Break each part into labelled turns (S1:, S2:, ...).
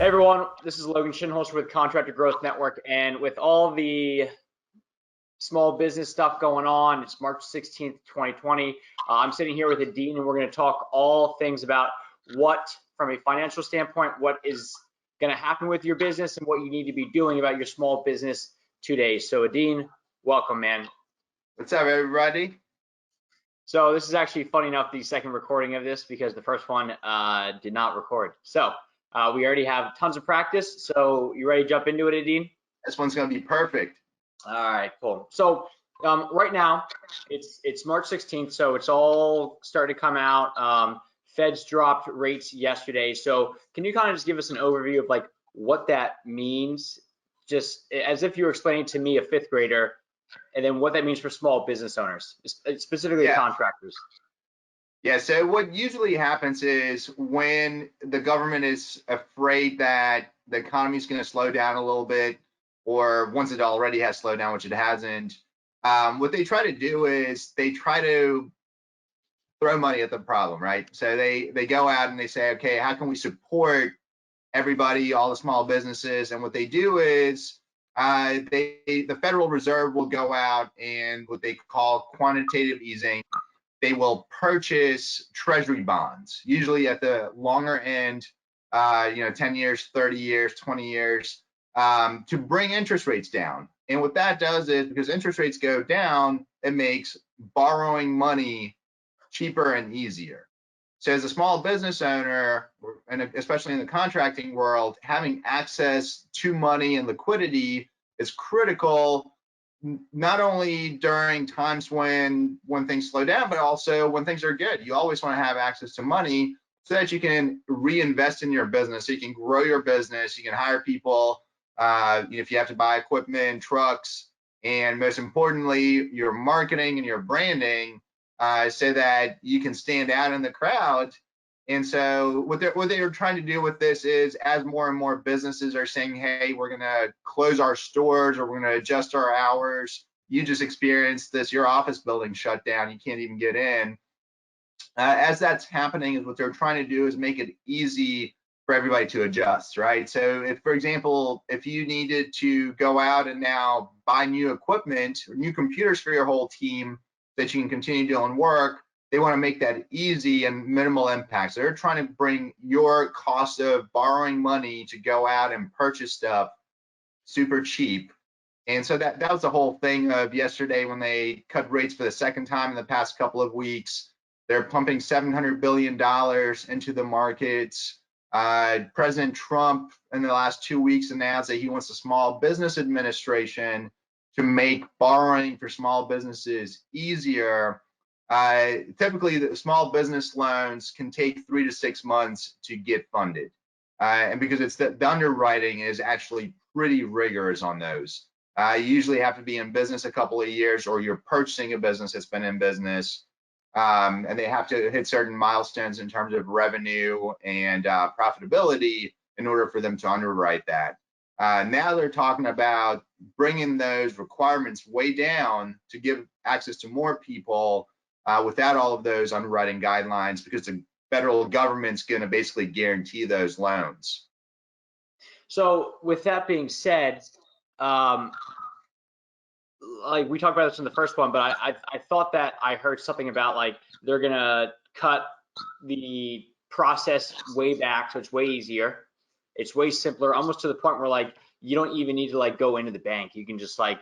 S1: Hey everyone, this is Logan Shinholster with Contractor Growth Network, and with all the small business stuff going on, it's March 16th, 2020. I'm sitting here with Dean, and we're going to talk all things about what, from a financial standpoint, what is going to happen with your business and what you need to be doing about your small business today. So Dean, welcome, man.
S2: What's up, everybody?
S1: So this is actually funny enough, the second recording of this, because the first one did not record. So we already have tons of practice. So you ready to jump into it, Dean?
S2: This one's going to be perfect.
S1: All right, cool. So right now it's March 16th, so it's all starting to come out. Feds dropped rates yesterday. So can you kind of just give us an overview of like what that means, just as if you were explaining to me, a fifth grader, and then what that means for small business owners, specifically contractors?
S2: Yeah, so what usually happens is when the government is afraid that the economy is going to slow down a little bit, or once it already has slowed down, which it hasn't, what they try to do is they try to throw money at the problem, right? So they go out and they say, okay, how can we support everybody, all the small businesses? And what they do is the Federal Reserve will go out and what they call quantitative easing. They will purchase treasury bonds, usually at the longer end, 10 years, 30 years, 20 years, to bring interest rates down. And what that does is, because interest rates go down, it makes borrowing money cheaper and easier. So as a small business owner, and especially in the contracting world, having access to money and liquidity is critical, not only during times when things slow down, but also when things are good. You always want to have access to money so that you can reinvest in your business, so you can grow your business, you can hire people, if you have to buy equipment, trucks, and most importantly, your marketing and your branding, so that you can stand out in the crowd. And so what they're trying to do with this is, as more and more businesses are saying, hey, we're going to close our stores, or we're going to adjust our hours. You just experienced this, your office building shut down, you can't even get in. As that's happening, is what they're trying to do is make it easy for everybody to adjust, right? So if, for example, if you needed to go out and now buy new equipment or new computers for your whole team that you can continue doing work, they want to make that easy and minimal impact. So they're trying to bring your cost of borrowing money to go out and purchase stuff super cheap. And so that was the whole thing of yesterday when they cut rates for the second time in the past couple of weeks. They're pumping $700 billion into the markets. President Trump in the last 2 weeks announced that he wants the Small Business Administration to make borrowing for small businesses easier. Typically, the small business loans can take 3 to 6 months to get funded. And because it's the underwriting is actually pretty rigorous on those. You usually have to be in business a couple of years, or you're purchasing a business that's been in business. And they have to hit certain milestones in terms of revenue and profitability in order for them to underwrite that. Now they're talking about bringing those requirements way down to give access to more people without all of those underwriting guidelines, because the federal government's going to basically guarantee those loans.
S1: So with that being said, like we talked about this in the first one, but I thought that I heard something about like they're gonna cut the process way back, so it's way easier, it's way simpler, almost to the point where like you don't even need to like go into the bank. You can just like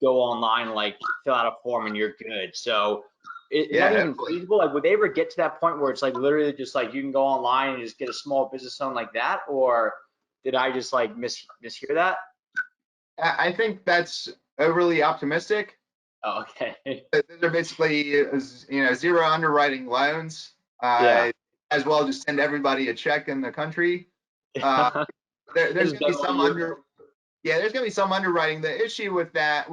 S1: go online, like fill out a form, and you're good. So is that even feasible? Like, would they ever get to that point where it's like literally just like you can go online and just get a small business loan like that, or did I just like mishear that?
S2: I think that's overly optimistic.
S1: Oh, okay.
S2: They're basically, zero underwriting loans, as well just send everybody a check in the country. There's going to be some there's going to be some underwriting. The issue with that,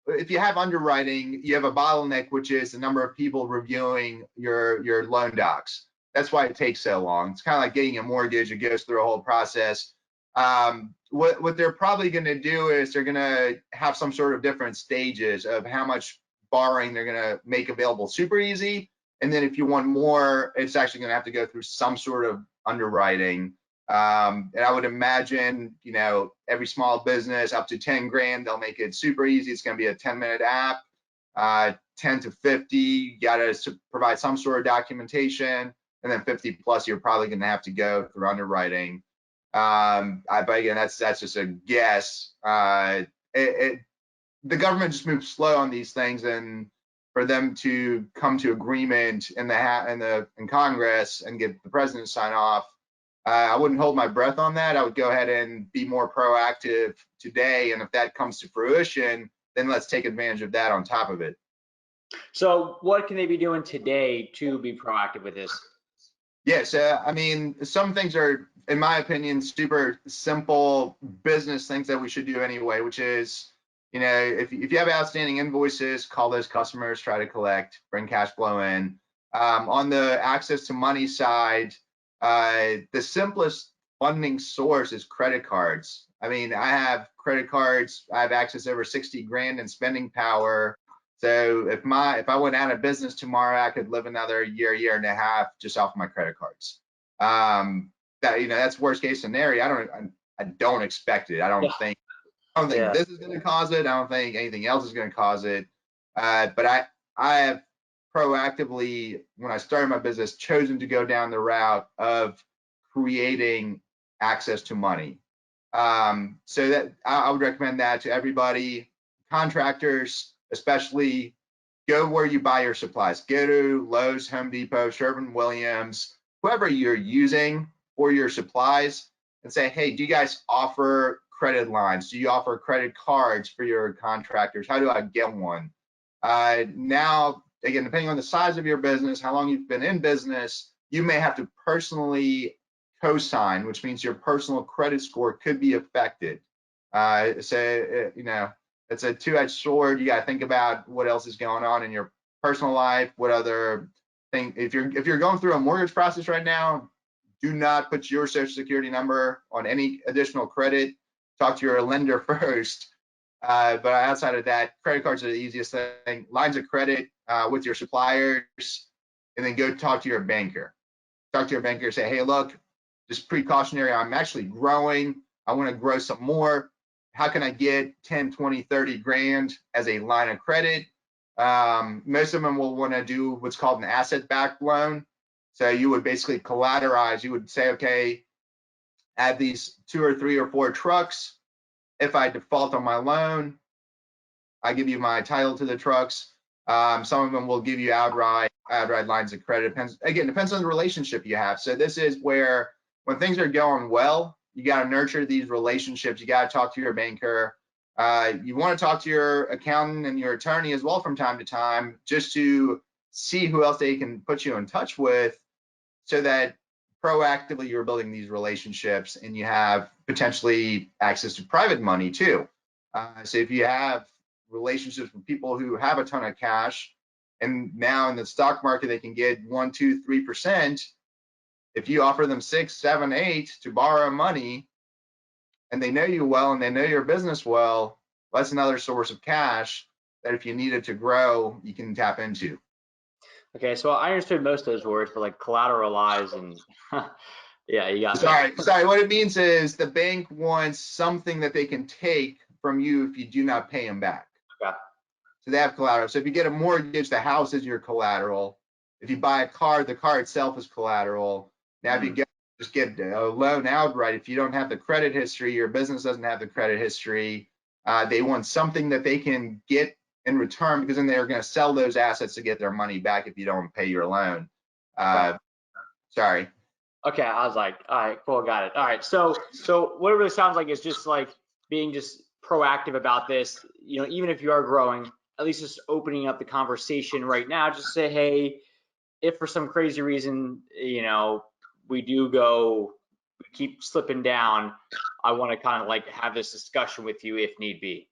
S2: if you have underwriting, you have a bottleneck, which is the number of people reviewing your loan docs. That's why it takes so long. It's kind of like getting a mortgage. It goes through a whole process. What they're probably going to do is they're going to have some sort of different stages of how much borrowing they're going to make available super easy. And then if you want more, it's actually going to have to go through some sort of underwriting. And I would imagine, every small business up to 10 grand, they'll make it super easy. It's going to be a 10-minute app. 10 to 50, you got to provide some sort of documentation, and then 50 plus, you're probably going to have to go through underwriting. But again, that's just a guess. The government just moves slow on these things, and for them to come to agreement in Congress and get the president to sign off, I wouldn't hold my breath on that. I would go ahead and be more proactive today, and if that comes to fruition, then let's take advantage of that on top of it.
S1: So what can they be doing today to be proactive with this?
S2: Yes, I mean, some things are, in my opinion, super simple business things that we should do anyway, which is, if you have outstanding invoices, call those customers, try to collect, bring cash flow in. On the access to money side, the simplest funding source is credit cards. I mean, I have credit cards, I have access to over 60 grand in spending power. So if I went out of business tomorrow, I could live another year and a half just off my credit cards. That's worst case scenario. I don't expect it. I don't think this is going to cause it. I don't think anything else is going to cause it. But I have proactively, when I started my business, chosen to go down the route of creating access to money. So that I would recommend that to everybody, contractors, especially. Go where you buy your supplies. Go to Lowe's, Home Depot, Sherwin-Williams, whoever you're using for your supplies, and say, hey, do you guys offer credit lines? Do you offer credit cards for your contractors? How do I get one? Now, again, depending on the size of your business, how long you've been in business, you may have to personally co-sign, which means your personal credit score could be affected. It's a two-edged sword. You got to think about what else is going on in your personal life. What other thing? If you're going through a mortgage process right now, do not put your social security number on any additional credit. Talk to your lender first. But outside of that, credit cards are the easiest thing. Lines of credit with your suppliers, and then go talk to your banker. Talk to your banker. Say, hey, look, just precautionary. I'm actually growing. I want to grow some more. How can I get 10, 20, 30 grand as a line of credit? Most of them will want to do what's called an asset-backed loan. So you would basically collateralize. You would say, okay, I have these 2 or 3 or 4 trucks. If I default on my loan, I give you my title to the trucks. Some of them will give you outright lines of credit. Depends on the relationship you have. So this is where, when things are going well, you got to nurture these relationships. You got to talk to your banker. You want to talk to your accountant and your attorney as well from time to time, just to see who else they can put you in touch with, so that proactively you're building these relationships and you have potentially access to private money too. So if you have relationships with people who have a ton of cash, and now in the stock market they can get 1%, 2%, 3%. If you offer them 6, 7, 8 to borrow money, and they know you well and they know your business well, that's another source of cash that if you need it to grow, you can tap into.
S1: Okay, so I understood most of those words, but like collateralize and yeah, you got
S2: me. Sorry. What it means is the bank wants something that they can take from you if you do not pay them back.
S1: Okay.
S2: So they have collateral. So if you get a mortgage, the house is your collateral. If you buy a car, the car itself is collateral. Now, if you just get a loan outright, if you don't have the credit history, your business doesn't have the credit history, they want something that they can get in return, because then they're going to sell those assets to get their money back if you don't pay your loan. Sorry.
S1: Okay, I was like, all right, cool, got it. All right, so what it really sounds like is just like being just proactive about this. Even if you are growing, at least just opening up the conversation right now. Just say, hey, if for some crazy reason, we keep slipping down, I want to kind of like have this discussion with you if need be.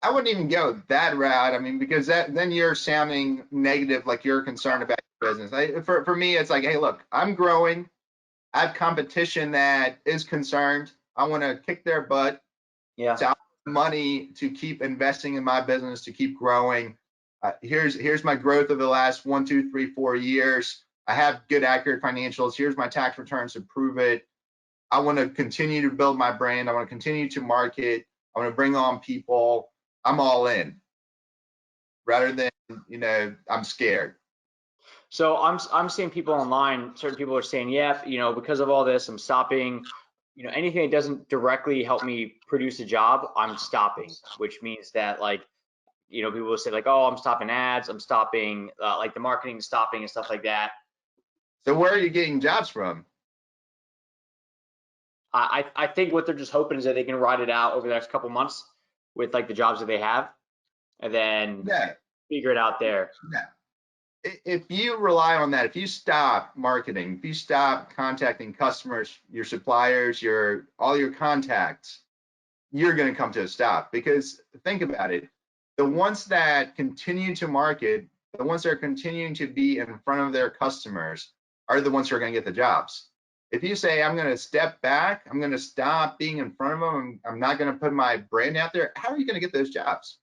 S2: I wouldn't even go that route. I mean, because then you're sounding negative, like you're concerned about your business. For me, it's like, hey, look, I'm growing. I have competition that is concerned. I want to kick their butt.
S1: Yeah.
S2: So I want money to keep investing in my business, to keep growing. Here's my growth over the last 1, 2, 3, 4 years. I have good, accurate financials. Here's my tax returns to prove it. I want to continue to build my brand. I want to continue to market. I want to bring on people. I'm all in rather than, I'm scared.
S1: So I'm seeing people online, certain people are saying, yeah, because of all this, I'm stopping, anything that doesn't directly help me produce a job, I'm stopping, which means that like, people will say like, oh, I'm stopping ads, I'm stopping, like the marketing stopping and stuff like that.
S2: So where are you getting jobs from?
S1: I think what they're just hoping is that they can ride it out over the next couple months with like the jobs that they have, and then
S2: Yeah.
S1: figure it out there.
S2: Yeah. If you rely on that, if you stop marketing, if you stop contacting customers, your suppliers, all your contacts, you're going to come to a stop. Because think about it, the ones that continue to market, the ones that are continuing to be in front of their customers are the ones who are going to get the jobs. If you say, I'm going to step back, I'm going to stop being in front of them, I'm not going to put my brand out there, how are you going to get those jobs?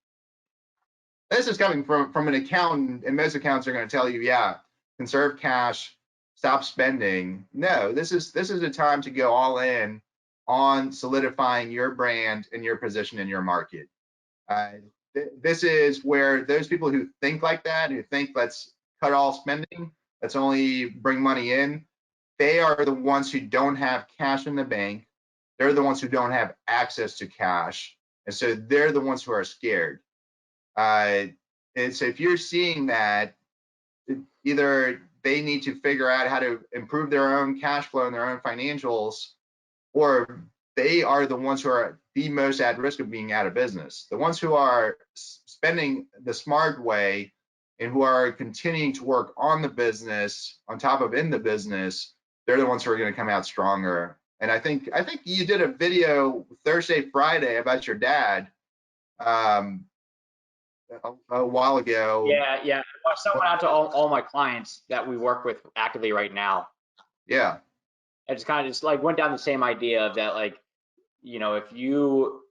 S2: This is coming from an accountant, and most accountants are going to tell you, yeah, conserve cash, stop spending. No, this is a time to go all in on solidifying your brand and your position in your market. This is where those people who think like that, who think let's cut all spending, let's only bring money in, they are the ones who don't have cash in the bank. They're the ones who don't have access to cash. And so they're the ones who are scared. And so if you're seeing that, either they need to figure out how to improve their own cash flow and their own financials, or they are the ones who are the most at risk of being out of business. The ones who are spending the smart way and who are continuing to work on the business, on top of in the business, they're the ones who are going to come out stronger. And I think you did a video Thursday, Friday about your dad. A while ago.
S1: Yeah. I sent one out to all my clients that we work with actively right now.
S2: Yeah.
S1: It's kind of just like went down the same idea of that, like, if you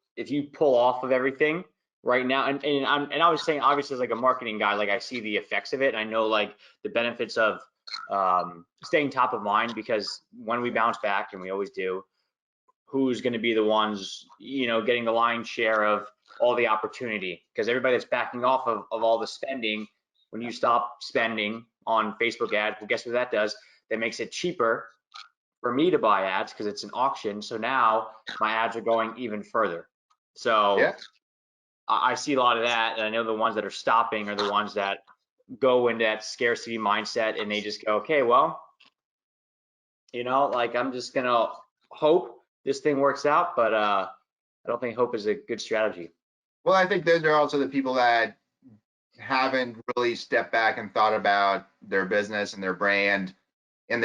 S1: pull off of everything right now, and I was saying, obviously, as like a marketing guy, like I see the effects of it, and I know like the benefits of staying top of mind, because when we bounce back, and we always do, who's going to be the ones, getting the lion's share of all the opportunity? Because everybody that's backing off of all the spending, when you stop spending on Facebook ads, well, guess what that does? That makes it cheaper for me to buy ads because it's an auction. So now my ads are going even further. So
S2: Yeah.
S1: I see a lot of that, and I know the ones that are stopping are the ones that go into that scarcity mindset, and they just go, okay, well, like I'm just gonna hope this thing works out, but I don't think hope is a good strategy.
S2: Well, I think those are also the people that haven't really stepped back and thought about their business and their brand and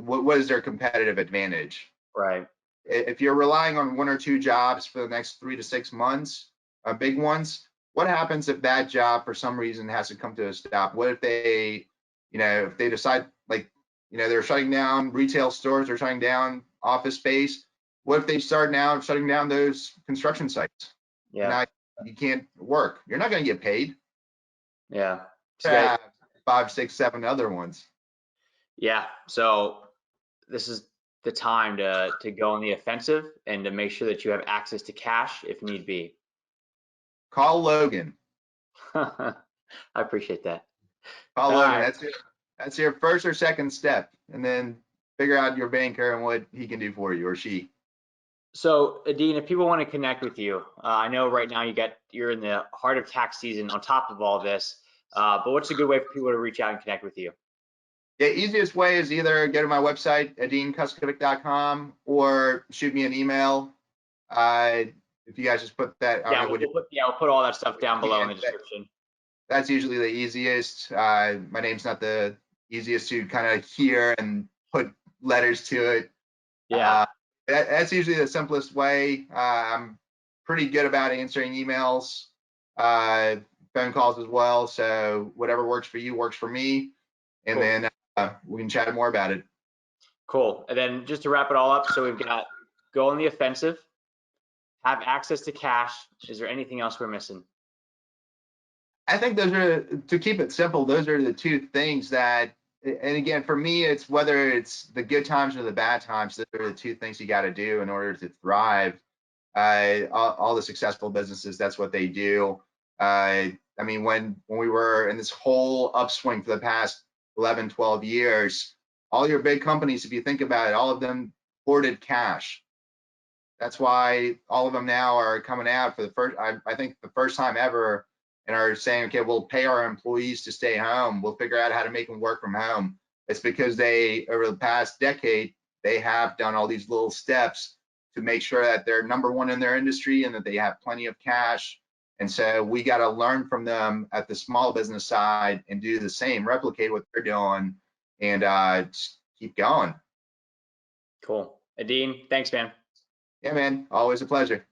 S2: what is their competitive advantage.
S1: Right.
S2: If you're relying on one or two jobs for the next 3 to 6 months, big ones, what happens if that job for some reason has to come to a stop? What if if they decide, like, they're shutting down retail stores, they're shutting down office space. What if they start now shutting down those construction sites?
S1: Yeah.
S2: Now you can't work. You're not going to get paid.
S1: Yeah.
S2: Yeah, 5, 6, 7 other ones.
S1: Yeah. So this is the time to go on the offensive and to make sure that you have access to cash if need be.
S2: Call Logan.
S1: I appreciate that.
S2: Call
S1: All
S2: Logan.
S1: right.
S2: That's your first or second step, and then figure out your banker and what he can do for you or she.
S1: So, Adine, if people want to connect with you, I know right now you're in the heart of tax season on top of all this, but what's a good way for people to reach out and connect with you?
S2: The easiest way is either go to my website, adinekuskovic.com, or shoot me an email. If you guys just put that, I don't know,
S1: We'll put all that stuff down below in the description.
S2: That's usually the easiest. My name's not the easiest to kind of hear and put letters to it.
S1: Yeah.
S2: That's usually the simplest way. I'm pretty good about answering emails, phone calls as well. So whatever works for you works for me. And
S1: Cool.
S2: then we can chat more about it.
S1: Cool. And then just to wrap it all up, so we've got go on the offensive, have access to cash. Is there anything else we're missing?
S2: I think those are, to keep it simple, those are the two things that and again, for me, it's whether it's the good times or the bad times. Those are the two things you got to do in order to thrive. All the successful businesses, that's what they do. I mean, when we were in this whole upswing for the past 11, 12 years, all your big companies, if you think about it, all of them hoarded cash. That's why all of them now are coming out for the first, I think the first time ever, and are saying, okay, we'll pay our employees to stay home. We'll figure out how to make them work from home. It's because they, over the past decade, they have done all these little steps to make sure that they're number one in their industry and that they have plenty of cash. And so we got to learn from them at the small business side and do the same, replicate what they're doing, and just keep going.
S1: Cool. Adine, thanks, man.
S2: Yeah, man, always a pleasure.